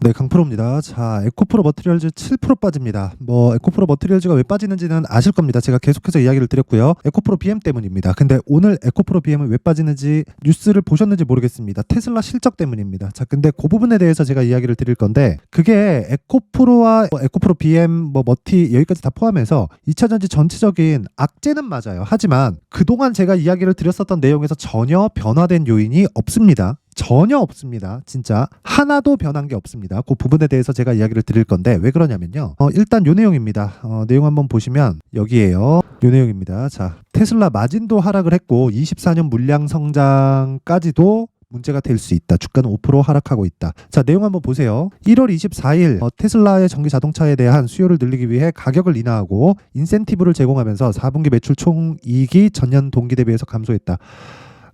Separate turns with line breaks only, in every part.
네, 강프로입니다. 자, 에코프로 머티리얼즈 7% 빠집니다. 에코프로 머티리얼즈가 왜 빠지는지는 아실 겁니다. 제가 계속해서 이야기를 드렸고요. 에코프로 BM 때문입니다. 근데 오늘 에코프로 BM은 왜 빠지는지 뉴스를 보셨는지 모르겠습니다. 테슬라 실적 때문입니다. 자, 근데 그 부분에 대해서 제가 이야기를 드릴 건데, 그게 에코프로와 에코프로 BM, 머티 여기까지 다 포함해서 2차전지 전체적인 악재는 맞아요. 하지만 그동안 제가 이야기를 드렸었던 내용에서 전혀 변화된 요인이 없습니다. 전혀 없습니다. 진짜 하나도 변한 게 없습니다. 그 부분에 대해서 제가 이야기를 드릴 건데 왜 그러냐면요. 일단 요 내용입니다. 내용 한번 보시면 여기에요. 요 내용입니다. 자, 테슬라 마진도 하락을 했고 24년 물량 성장까지도 문제가 될 수 있다. 주가는 5% 하락하고 있다. 자, 내용 한번 보세요. 1월 24일 테슬라의 전기 자동차에 대한 수요를 늘리기 위해 가격을 인하하고 인센티브를 제공하면서 4분기 매출 총이익이 전년 동기 대비해서 감소했다.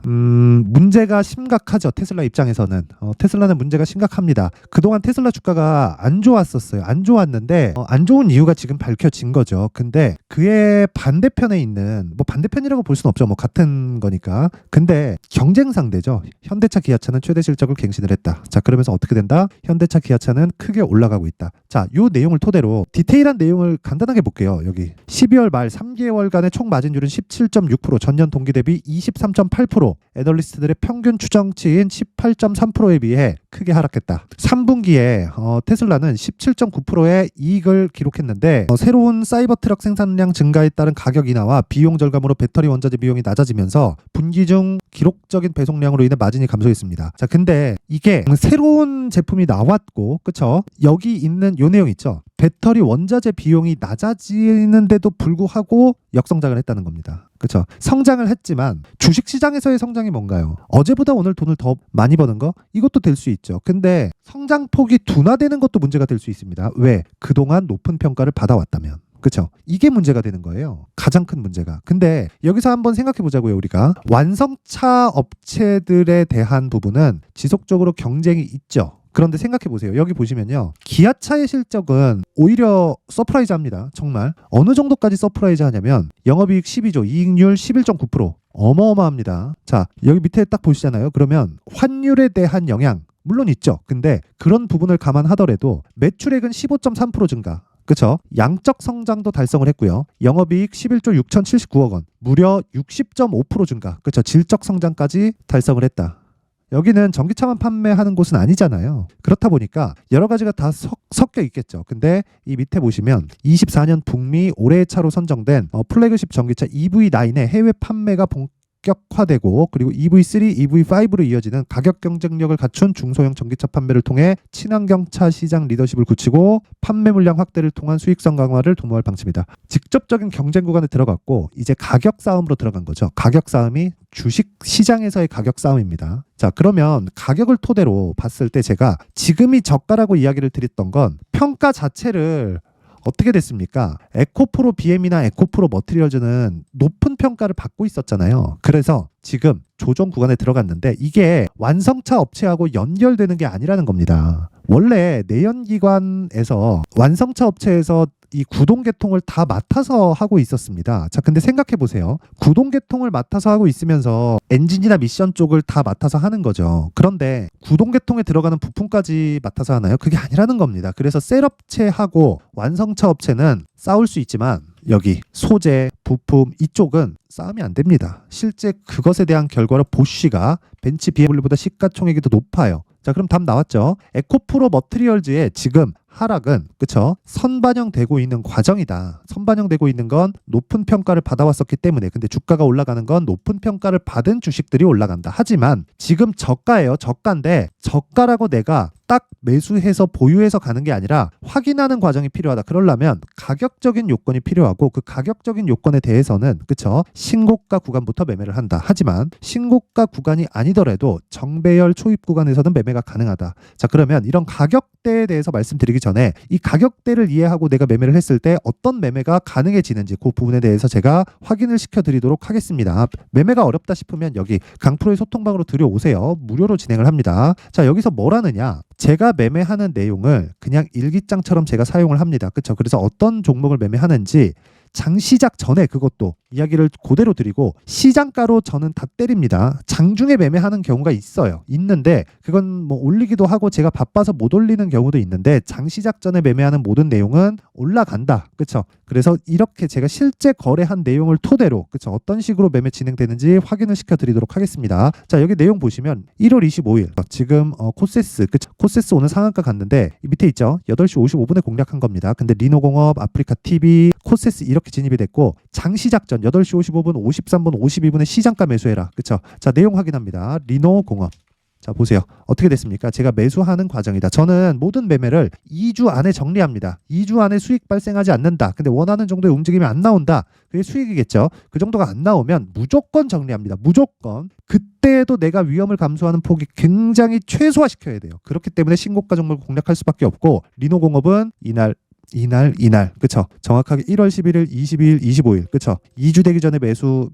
문제가 심각하죠. 테슬라 입장에서는. 테슬라는 문제가 심각합니다. 그동안 테슬라 주가가 안 좋았었어요. 안 좋았는데 안 좋은 이유가 지금 밝혀진 거죠. 근데 그의 반대편에 있는 반대편이라고 볼 수는 없죠. 같은 거니까. 근데 경쟁 상대죠. 현대차 기아차는 최대 실적을 갱신을 했다. 자, 그러면서 어떻게 된다? 현대차 기아차는 크게 올라가고 있다. 자, 요 내용을 토대로 디테일한 내용을 간단하게 볼게요. 여기 12월 말 3개월간의 총 마진율은 17.6%, 전년 동기 대비 23.8%, 애널리스트들의 평균 추정치인 18.3%에 비해 크게 하락했다. 3분기에 테슬라는 17.9%의 이익을 기록했는데 새로운 사이버 트럭 생산량 증가에 따른 가격 인하와 비용 절감으로 배터리 원자재 비용이 낮아지면서 분기 중 기록적인 배송량으로 인해 마진이 감소했습니다. 자, 근데 이게 새로운 제품이 나왔고, 그쵸? 여기 있는 요 내용 있죠? 배터리 원자재 비용이 낮아지는데도 불구하고 역성장을 했다는 겁니다. 그렇죠? 성장을 했지만 주식시장에서의 성장이 뭔가요? 어제보다 오늘 돈을 더 많이 버는 거? 이것도 될 수 있죠. 근데 성장폭이 둔화되는 것도 문제가 될 수 있습니다. 왜? 그동안 높은 평가를 받아왔다면. 그렇죠? 이게 문제가 되는 거예요. 가장 큰 문제가. 근데 여기서 한번 생각해 보자고요. 우리가 완성차 업체들에 대한 부분은 지속적으로 경쟁이 있죠. 그런데 생각해 보세요. 여기 보시면요. 기아차의 실적은 오히려 서프라이즈 합니다. 정말. 어느 정도까지 서프라이즈 하냐면 영업이익 12조, 이익률 11.9%. 어마어마합니다. 자, 여기 밑에 딱 보시잖아요. 그러면 환율에 대한 영향 물론 있죠. 근데 그런 부분을 감안하더라도 매출액은 15.3% 증가. 그쵸? 양적 성장도 달성을 했고요. 영업이익 11조 6,079억 원. 무려 60.5% 증가. 그쵸? 질적 성장까지 달성을 했다. 여기는 전기차만 판매하는 곳은 아니잖아요. 그렇다 보니까 여러 가지가 다 섞여 있겠죠. 근데 이 밑에 보시면 24년 북미 올해의 차로 선정된 플래그십 전기차 EV9의 해외 판매가 본격화되고, 그리고 EV3, EV5로 이어지는 가격 경쟁력을 갖춘 중소형 전기차 판매를 통해 친환경차 시장 리더십을 굳히고 판매 물량 확대를 통한 수익성 강화를 도모할 방침이다. 직접적인 경쟁 구간에 들어갔고 이제 가격 싸움으로 들어간 거죠. 가격 싸움이 주식 시장에서의 가격 싸움입니다. 자, 그러면 가격을 토대로 봤을 때 제가 지금이 저가라고 이야기를 드렸던 건 평가 자체를 어떻게 됐습니까? 에코프로 BM이나 에코프로 머티리얼즈는 높은 평가를 받고 있었잖아요. 그래서 지금 조정 구간에 들어갔는데 이게 완성차 업체하고 연결되는 게 아니라는 겁니다. 원래 내연기관에서 완성차 업체에서 이 구동계통을 다 맡아서 하고 있었습니다. 자, 근데 생각해 보세요. 구동계통을 맡아서 하고 있으면서 엔진이나 미션 쪽을 다 맡아서 하는 거죠. 그런데 구동계통에 들어가는 부품까지 맡아서 하나요? 그게 아니라는 겁니다. 그래서 셀업체하고 완성차 업체는 싸울 수 있지만 여기 소재, 부품 이쪽은 싸움이 안 됩니다. 실제 그것에 대한 결과로 보쉬가 벤츠 BMW보다 시가총액이 더 높아요. 자, 그럼 답 나왔죠? 에코프로 머티리얼즈의 지금 하락은, 그쵸? 선반영되고 있는 과정이다. 선반영되고 있는 건 높은 평가를 받아왔었기 때문에. 근데 주가가 올라가는 건 높은 평가를 받은 주식들이 올라간다. 하지만 지금 저가예요. 저가인데 저가라고 내가 딱 매수해서 보유해서 가는 게 아니라 확인하는 과정이 필요하다. 그러려면 가격적인 요건이 필요하고 그 가격적인 요건에 대해서는, 그쵸? 신고가 구간부터 매매를 한다. 하지만 신고가 구간이 아니더라도 정배열 초입 구간에서는 매매가 가능하다. 자, 그러면 이런 가격대에 대해서 말씀드리기 전에 이 가격대를 이해하고 내가 매매를 했을 때 어떤 매매가 가능해지는지 그 부분에 대해서 제가 확인을 시켜드리도록 하겠습니다. 매매가 어렵다 싶으면 여기 강프로의 소통방으로 들여오세요. 무료로 진행을 합니다. 자, 여기서 뭘 하느냐? 제가 매매하는 내용을 그냥 일기장처럼 제가 사용을 합니다. 그렇죠? 그래서 어떤 종목을 매매하는지 장 시작 전에 그것도 이야기를 그대로 드리고 시장가로 저는 다 때립니다. 장중에 매매하는 경우가 있는데 그건 뭐 올리기도 하고 제가 바빠서 못 올리는 경우도 있는데 장 시작 전에 매매하는 모든 내용은 올라간다. 그쵸? 그래서 이렇게 제가 실제 거래한 내용을 토대로 그쵸? 어떤 식으로 매매 진행되는지 확인을 시켜드리도록 하겠습니다. 자, 여기 내용 보시면 1월 25일 지금 코세스 그쵸? 코세스 오늘 상한가 갔는데 밑에 있죠? 8시 55분에 공략한 겁니다. 근데 리노공업, 아프리카TV, 코세스 이렇게 진입이 됐고 장 시작 전 8시 55분, 53분, 52분에 시장가 매수해라. 그쵸? 자, 내용 확인합니다. 리노공업. 자, 보세요. 어떻게 됐습니까? 제가 매수하는 과정이다. 저는 모든 매매를 2주 안에 정리합니다. 2주 안에 수익 발생하지 않는다. 근데 원하는 정도의 움직임이 안 나온다. 그게 수익이겠죠. 그 정도가 안 나오면 무조건 정리합니다. 무조건. 그때에도 내가 위험을 감수하는 폭이 굉장히 최소화시켜야 돼요. 그렇기 때문에 신고가 종목을 공략할 수밖에 없고 리노공업은 이날 그쵸? 정확하게 1월 11일, 22일, 25일 그쵸? 2주 되기 전에 매수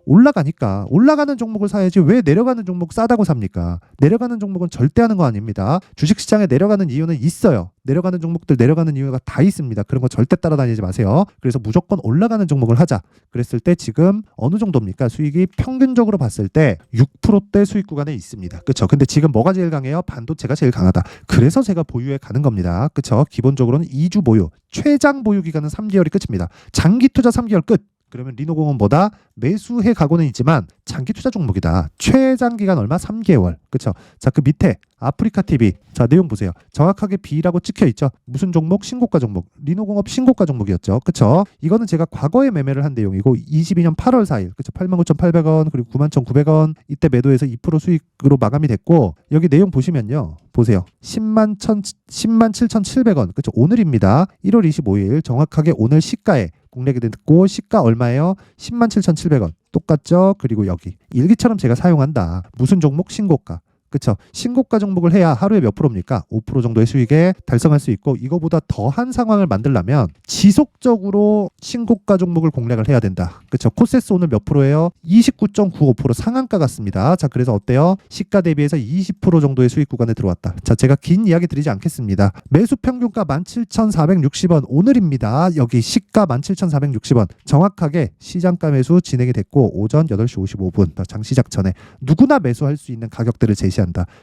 올라가니까 올라가는 종목을 사야지 왜 내려가는 종목 싸다고 삽니까? 내려가는 종목은 절대 하는 거 아닙니다. 주식시장에 내려가는 이유는 있어요. 내려가는 종목들 내려가는 이유가 다 있습니다. 그런 거 절대 따라다니지 마세요. 그래서 무조건 올라가는 종목을 하자. 그랬을 때 지금 어느 정도입니까? 수익이 평균적으로 봤을 때 6%대 수익 구간에 있습니다. 그쵸? 근데 지금 뭐가 제일 강해요? 반도체가 제일 강하다. 그래서 제가 보유에 가는 겁니다. 그쵸? 기본적으로는 2주 보유, 최장 보유 기간은 3개월이 끝입니다. 장기 투자 3개월 끝. 그러면 리노공업보다 매수해 가고는 있지만 장기 투자 종목이다. 최장 기간 얼마? 3개월. 그쵸? 자, 그 밑에 아프리카TV. 자, 내용 보세요. 정확하게 B라고 찍혀 있죠. 무슨 종목? 신고가 종목. 리노공업 신고가 종목이었죠. 그쵸? 이거는 제가 과거에 매매를 한 내용이고 22년 8월 4일. 그쵸? 89,800원 그리고 91,900원 이때 매도해서 2% 수익으로 마감이 됐고 여기 내용 보시면요. 보세요. 107,700원. 그쵸? 오늘입니다. 1월 25일 정확하게 오늘 시가에 공략이 됐고 시가 얼마예요? 107,700원. 똑같죠? 그리고 여기 일기처럼 제가 사용한다. 무슨 종목? 신고가. 그쵸? 신고가 종목을 해야 하루에 몇 프로입니까? 5% 정도의 수익에 달성할 수 있고 이거보다 더한 상황을 만들려면 지속적으로 신고가 종목을 공략을 해야 된다. 그쵸? 코세스 오늘 몇 프로예요? 29.95% 상한가 같습니다. 자, 그래서 어때요? 시가 대비해서 20% 정도의 수익 구간에 들어왔다. 자, 제가 긴 이야기 드리지 않겠습니다. 매수 평균가 17,460원 오늘입니다. 여기 시가 17,460원 정확하게 시장가 매수 진행이 됐고 오전 8시 55분 장 시작 전에 누구나 매수할 수 있는 가격들을 제시한다.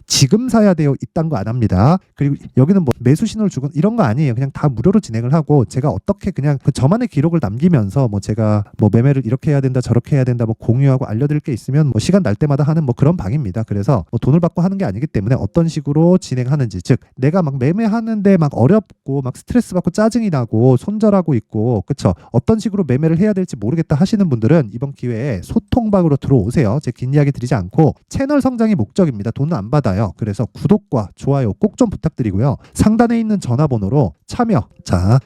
지금 사야 돼요. 이딴 거 안 합니다. 그리고 여기는 뭐 매수 신호를 주고 이런 거 아니에요. 그냥 다 무료로 진행을 하고 제가 어떻게 그냥 그 저만의 기록을 남기면서 뭐 제가 뭐 매매를 이렇게 해야 된다 저렇게 해야 된다 뭐 공유하고 알려드릴 게 있으면 뭐 시간 날 때마다 하는 뭐 그런 방입니다. 그래서 뭐 돈을 받고 하는 게 아니기 때문에 어떤 식으로 진행하는지 즉 내가 막 매매하는데 막 어렵고 막 스트레스 받고 짜증이 나고 손절하고 있고 그쵸? 어떤 식으로 매매를 해야 될지 모르겠다 하시는 분들은 이번 기회에 소통방으로 들어오세요. 제 긴 이야기 드리지 않고 채널 성장이 목적입니다. 돈은 안 받아요. 그래서 구독과 좋아요 꼭 좀 부탁드리고요. 상단에 있는 전화번호로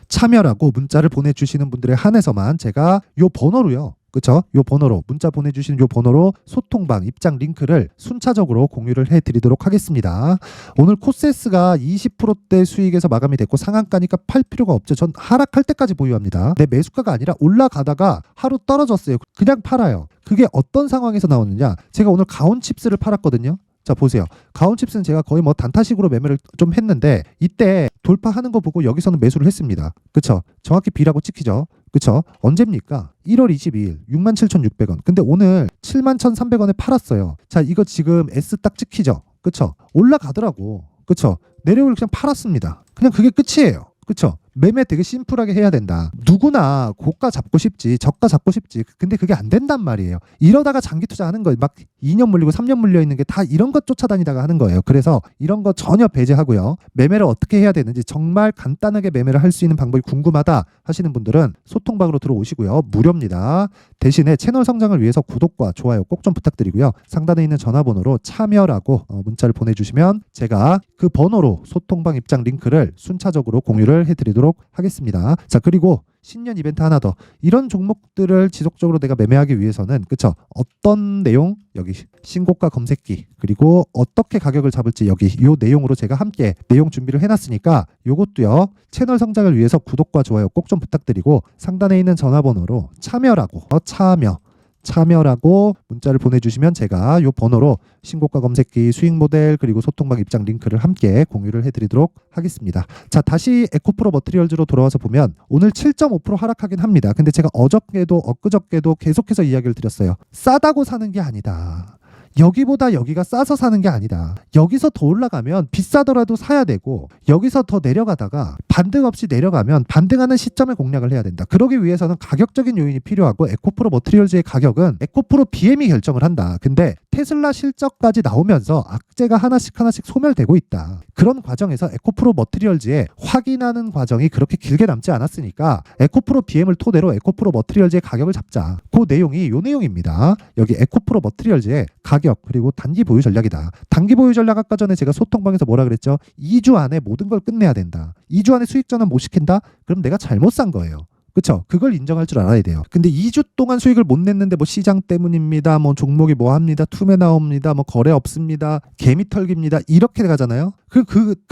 참여라고 문자를 보내주시는 분들에 한해서만 제가 요 번호로요. 그쵸? 요 번호로 문자 보내주시는 요 번호로 소통방 입장 링크를 순차적으로 공유를 해드리도록 하겠습니다. 오늘 코세스가 20%대 수익에서 마감이 됐고 상한가니까 팔 필요가 없죠. 전 하락할 때까지 보유합니다. 내 매수가가 아니라 올라가다가 하루 떨어졌어요. 그냥 팔아요. 그게 어떤 상황에서 나오느냐? 제가 오늘 가온칩스를 팔았거든요. 자, 보세요. 가온칩스는 제가 거의 뭐 단타식으로 매매를 좀 했는데 이때 돌파하는 거 보고 여기서는 매수를 했습니다. 그쵸? 정확히 B라고 찍히죠? 그쵸? 언제입니까? 1월 22일 67,600원. 근데 오늘 71,300원에 팔았어요. 자, 이거 지금 S 딱 찍히죠? 그쵸? 올라가더라고. 그쵸? 내려올 그냥 팔았습니다. 그냥 그게 끝이에요. 그쵸? 매매 되게 심플하게 해야 된다. 누구나 고가 잡고 싶지 저가 잡고 싶지 근데 그게 안 된단 말이에요. 이러다가 장기 투자하는 거예요. 막 2년 물리고 3년 물려 있는 게 다 이런 것 쫓아다니다가 하는 거예요. 그래서 이런 거 전혀 배제하고요. 매매를 어떻게 해야 되는지 정말 간단하게 매매를 할 수 있는 방법이 궁금하다 하시는 분들은 소통방으로 들어오시고요. 무료입니다. 대신에 채널 성장을 위해서 구독과 좋아요 꼭 좀 부탁드리고요. 상단에 있는 전화번호로 참여라고 문자를 보내주시면 제가 그 번호로 소통방 입장 링크를 순차적으로 공유를 해드리도록 하겠습니다. 자, 그리고 신년 이벤트 하나 더. 이런 종목들을 지속적으로 내가 매매하기 위해서는 그쵸? 어떤 내용? 여기 신고가 검색기 그리고 어떻게 가격을 잡을지 여기 요 내용으로 제가 함께 내용 준비를 해놨으니까 요것도요. 채널 성장을 위해서 구독과 좋아요 꼭 좀 부탁드리고 상단에 있는 전화번호로 참여라고 참여 참여라고 문자를 보내주시면 제가 요 번호로 신고가 검색기, 수익 모델, 그리고 소통방 입장 링크를 함께 공유를 해드리도록 하겠습니다. 자, 다시 에코프로 머티리얼즈로 돌아와서 보면 오늘 7.5% 하락하긴 합니다. 근데 제가 어저께도 엊그저께도 계속해서 이야기를 드렸어요. 싸다고 사는 게 아니다. 여기보다 여기가 싸서 사는 게 아니다. 여기서 더 올라가면 비싸더라도 사야 되고, 여기서 더 내려가다가 반등 없이 내려가면 반등하는 시점에 공략을 해야 된다. 그러기 위해서는 가격적인 요인이 필요하고, 에코프로 머티리얼즈의 가격은 에코프로 BM이 결정을 한다. 근데 테슬라 실적까지 나오면서 악재가 하나씩 소멸되고 있다. 그런 과정에서 에코프로 머티리얼즈의 확인하는 과정이 그렇게 길게 남지 않았으니까 에코프로 BM을 토대로 에코프로 머티리얼즈의 가격을 잡자. 그 내용이 요 내용입니다. 여기 에코프로 머티리얼즈의 가격 그리고 단기 보유 전략이다. 단기 보유 전략 아까 전에 제가 소통방에서 뭐라 그랬죠? 2주 안에 모든 걸 끝내야 된다. 2주 안에 수익 전환 못 시킨다? 그럼 내가 잘못 산 거예요. 그렇죠? 그걸 인정할 줄 알아야 돼요. 근데 2주 동안 수익을 못 냈는데 뭐 시장 때문입니다. 뭐 종목이 뭐 합니다. 투매 나옵니다. 뭐 거래 없습니다. 개미 털기입니다. 이렇게 가잖아요. 그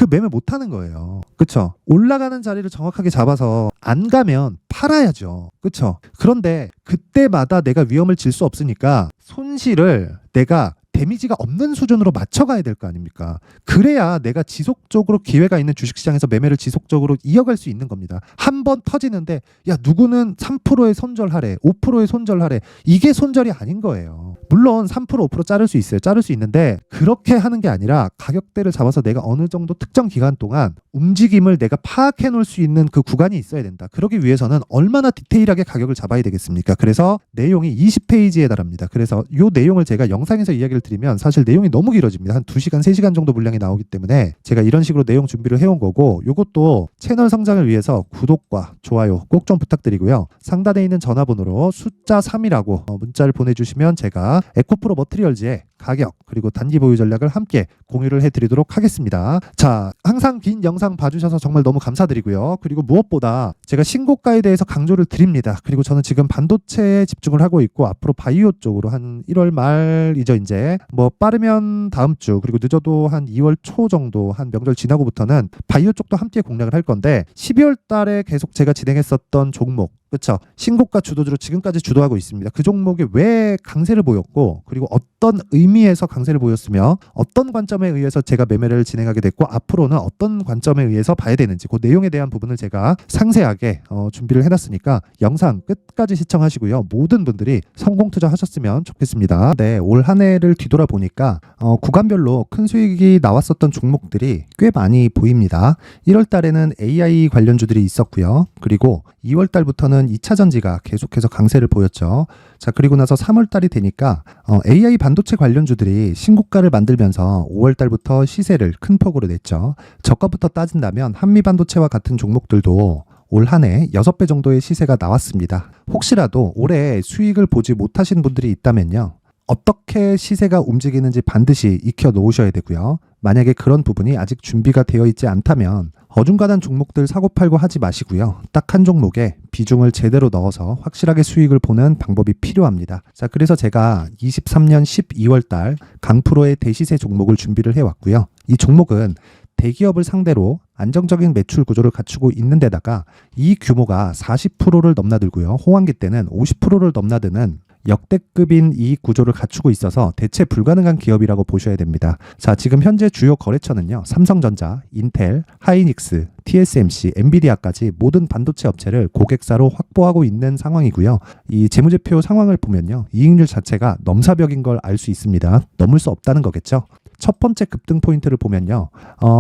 매매 못 하는 거예요. 그렇죠? 올라가는 자리를 정확하게 잡아서 안 가면 팔아야죠. 그렇죠? 그런데 그때마다 내가 위험을 질 수 없으니까 손실을 내가 데미지가 없는 수준으로 맞춰가야 될 거 아닙니까? 그래야 내가 지속적으로 기회가 있는 주식시장에서 매매를 지속적으로 이어갈 수 있는 겁니다. 한 번 터지는데 야 누구는 3%의 손절하래, 5%의 손절하래. 이게 손절이 아닌 거예요. 물론 3% 5% 자를 수 있어요. 자를 수 있는데 그렇게 하는 게 아니라 가격대를 잡아서 내가 어느 정도 특정 기간 동안 움직임을 내가 파악해 놓을 수 있는 그 구간이 있어야 된다. 그러기 위해서는 얼마나 디테일하게 가격을 잡아야 되겠습니까? 그래서 내용이 20페이지에 달합니다. 그래서 이 내용을 제가 영상에서 이야기를 드리면 사실 내용이 너무 길어집니다. 한 2시간, 3시간 정도 분량이 나오기 때문에 제가 이런 식으로 내용 준비를 해온 거고, 이것도 채널 성장을 위해서 구독과 좋아요 꼭 좀 부탁드리고요. 상단에 있는 전화번호로 숫자 3이라고 문자를 보내주시면 제가 에코프로 머티리얼즈의 가격 그리고 단기 보유 전략을 함께 공유를 해드리도록 하겠습니다. 자, 항상 긴 영상 봐주셔서 정말 너무 감사드리고요. 그리고 무엇보다 제가 신고가에 대해서 강조를 드립니다. 그리고 저는 지금 반도체에 집중을 하고 있고 앞으로 바이오 쪽으로 한 1월 말이죠. 이제 뭐 빠르면 다음 주 그리고 늦어도 한 2월 초 정도 한 명절 지나고부터는 바이오 쪽도 함께 공략을 할 건데 12월 달에 계속 제가 진행했었던 종목 그렇죠. 신고가 주도주로 지금까지 주도하고 있습니다. 그 종목이 왜 강세를 보였고 그리고 어떤 의미에서 강세를 보였으며 어떤 관점에 의해서 제가 매매를 진행하게 됐고 앞으로는 어떤 관점에 의해서 봐야 되는지 그 내용에 대한 부분을 제가 상세하게 준비를 해놨으니까 영상 끝까지 시청하시고요. 모든 분들이 성공 투자하셨으면 좋겠습니다. 네, 올 한 해를 뒤돌아보니까 구간별로 큰 수익이 나왔었던 종목들이 꽤 많이 보입니다. 1월 달에는 AI 관련주들이 있었고요. 그리고 2월 달부터는 2차 전지가 계속해서 강세를 보였죠. 자, 그리고 나서 3월 달이 되니까 AI 반도체 관련주들이 신고가를 만들면서 5월 달부터 시세를 큰 폭으로 냈죠. 저가부터 따진다면 한미 반도체와 같은 종목들도 올 한 해 6배 정도의 시세가 나왔습니다. 혹시라도 올해 수익을 보지 못하신 분들이 있다면요. 어떻게 시세가 움직이는지 반드시 익혀 놓으셔야 되고요. 만약에 그런 부분이 아직 준비가 되어 있지 않다면 어중간한 종목들 사고팔고 하지 마시고요. 딱 한 종목에 비중을 제대로 넣어서 확실하게 수익을 보는 방법이 필요합니다. 자, 그래서 제가 23년 12월 달 강프로의 대시세 종목을 준비를 해왔고요. 이 종목은 대기업을 상대로 안정적인 매출 구조를 갖추고 있는 데다가 이 규모가 40%를 넘나들고요. 호황기 때는 50%를 넘나드는 역대급인 이익 구조를 갖추고 있어서 대체 불가능한 기업이라고 보셔야 됩니다. 자, 지금 현재 주요 거래처는요. 삼성전자, 인텔, 하이닉스, TSMC, 엔비디아까지 모든 반도체 업체를 고객사로 확보하고 있는 상황이고요. 이 재무제표 상황을 보면요. 이익률 자체가 넘사벽인 걸 알 수 있습니다. 넘을 수 없다는 거겠죠. 첫 번째 급등 포인트를 보면요.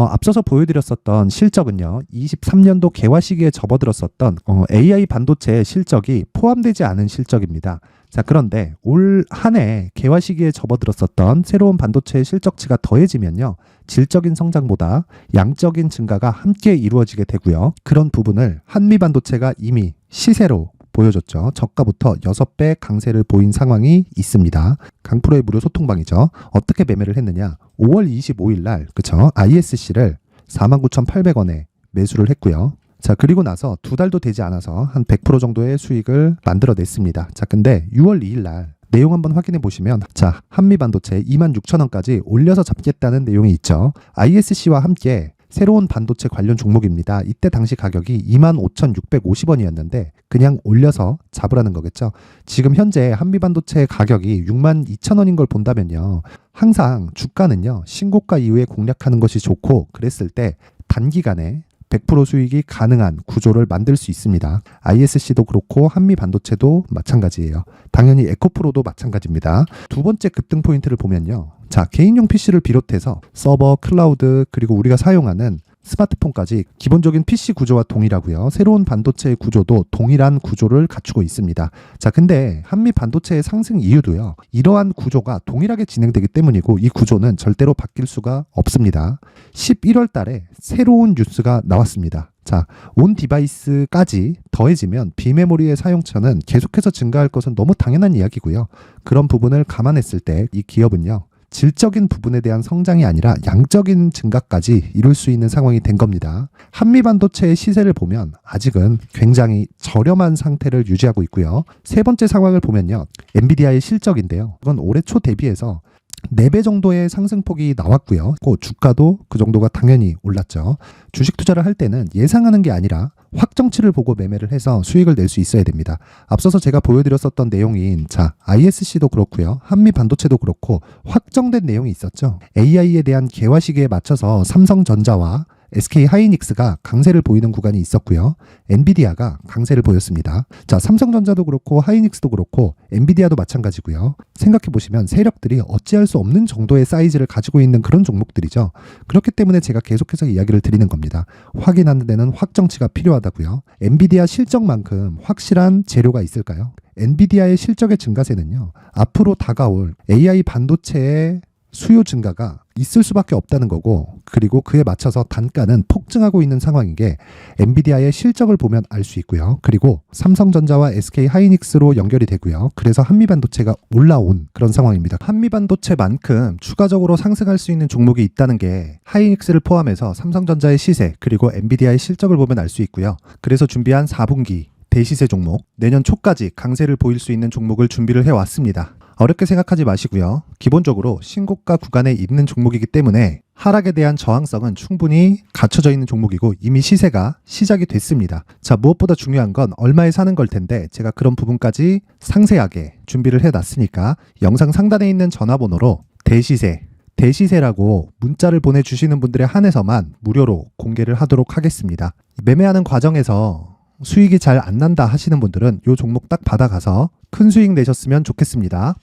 앞서서 보여드렸었던 실적은요. 23년도 개화 시기에 접어들었었던 AI 반도체의 실적이 포함되지 않은 실적입니다. 자, 그런데 올 한 해 개화 시기에 접어들었었던 새로운 반도체의 실적치가 더해지면요. 질적인 성장보다 양적인 증가가 함께 이루어지게 되고요. 그런 부분을 한미 반도체가 이미 시세로 보여줬죠. 저가부터 6배 강세를 보인 상황이 있습니다. 강프로의 무료 소통방이죠. 어떻게 매매를 했느냐. 5월 25일 날 그쵸? ISC를 49,800원에 매수를 했고요. 자, 그리고 나서 2달도 되지 않아서 한 100% 정도의 수익을 만들어냈습니다. 자, 근데 6월 2일 날 내용 한번 확인해 보시면 자, 한미 반도체 26,000원까지 올려서 잡겠다는 내용이 있죠. ISC와 함께 새로운 반도체 관련 종목입니다. 이때 당시 가격이 25,650원이었는데 그냥 올려서 잡으라는 거겠죠. 지금 현재 한미반도체 가격이 62,000원인 걸 본다면요. 항상 주가는요. 신고가 이후에 공략하는 것이 좋고 그랬을 때 단기간에 100% 수익이 가능한 구조를 만들 수 있습니다. ISC도 그렇고 한미반도체도 마찬가지예요. 당연히 에코프로도 마찬가지입니다. 두 번째 급등 포인트를 보면요. 자, 개인용 PC를 비롯해서 서버, 클라우드, 그리고 우리가 사용하는 스마트폰까지 기본적인 PC 구조와 동일하고요. 새로운 반도체의 구조도 동일한 구조를 갖추고 있습니다. 자, 근데 한미 반도체의 상승 이유도요. 이러한 구조가 동일하게 진행되기 때문이고 이 구조는 절대로 바뀔 수가 없습니다. 11월 달에 새로운 뉴스가 나왔습니다. 자, 온 디바이스까지 더해지면 비메모리의 사용처는 계속해서 증가할 것은 너무 당연한 이야기고요. 그런 부분을 감안했을 때 이 기업은요. 질적인 부분에 대한 성장이 아니라 양적인 증가까지 이룰 수 있는 상황이 된 겁니다. 한미반도체의 시세를 보면 아직은 굉장히 저렴한 상태를 유지하고 있고요. 세 번째 상황을 보면요. 엔비디아의 실적인데요. 이건 올해 초 대비해서 4배 정도의 상승폭이 나왔고요. 주가도 그 정도가 당연히 올랐죠. 주식 투자를 할 때는 예상하는 게 아니라 확정치를 보고 매매를 해서 수익을 낼 수 있어야 됩니다. 앞서서 제가 보여드렸었던 내용인 ISC도 그렇고요. 한미 반도체도 그렇고 확정된 내용이 있었죠. AI에 대한 개화 시기에 맞춰서 삼성전자와 SK 하이닉스가 강세를 보이는 구간이 있었고요. 엔비디아가 강세를 보였습니다. 자, 삼성전자도 그렇고 하이닉스도 그렇고 엔비디아도 마찬가지고요. 생각해 보시면 세력들이 어찌할 수 없는 정도의 사이즈를 가지고 있는 그런 종목들이죠. 그렇기 때문에 제가 계속해서 이야기를 드리는 겁니다. 확인하는 데는 확정치가 필요하다고요. 엔비디아 실적만큼 확실한 재료가 있을까요? 엔비디아의 실적의 증가세는요. 앞으로 다가올 AI 반도체의 수요 증가가 있을 수밖에 없다는 거고, 그리고 그에 맞춰서 단가는 폭증하고 있는 상황인 게 엔비디아의 실적을 보면 알 수 있고요. 그리고 삼성전자와 SK 하이닉스로 연결이 되고요. 그래서 한미반도체가 올라온 그런 상황입니다. 한미반도체만큼 추가적으로 상승할 수 있는 종목이 있다는 게 하이닉스를 포함해서 삼성전자의 시세 그리고 엔비디아의 실적을 보면 알 수 있고요. 그래서 준비한 4분기 대시세 종목, 내년 초까지 강세를 보일 수 있는 종목을 준비를 해왔습니다. 어렵게 생각하지 마시고요. 기본적으로 신고가 구간에 있는 종목이기 때문에 하락에 대한 저항성은 충분히 갖춰져 있는 종목이고 이미 시세가 시작이 됐습니다. 자, 무엇보다 중요한 건 얼마에 사는 걸 텐데 제가 그런 부분까지 상세하게 준비를 해놨으니까 영상 상단에 있는 전화번호로 대시세라고 문자를 보내주시는 분들에 한해서만 무료로 공개를 하도록 하겠습니다. 매매하는 과정에서 수익이 잘 안 난다 하시는 분들은 이 종목 딱 받아가서 큰 수익 내셨으면 좋겠습니다.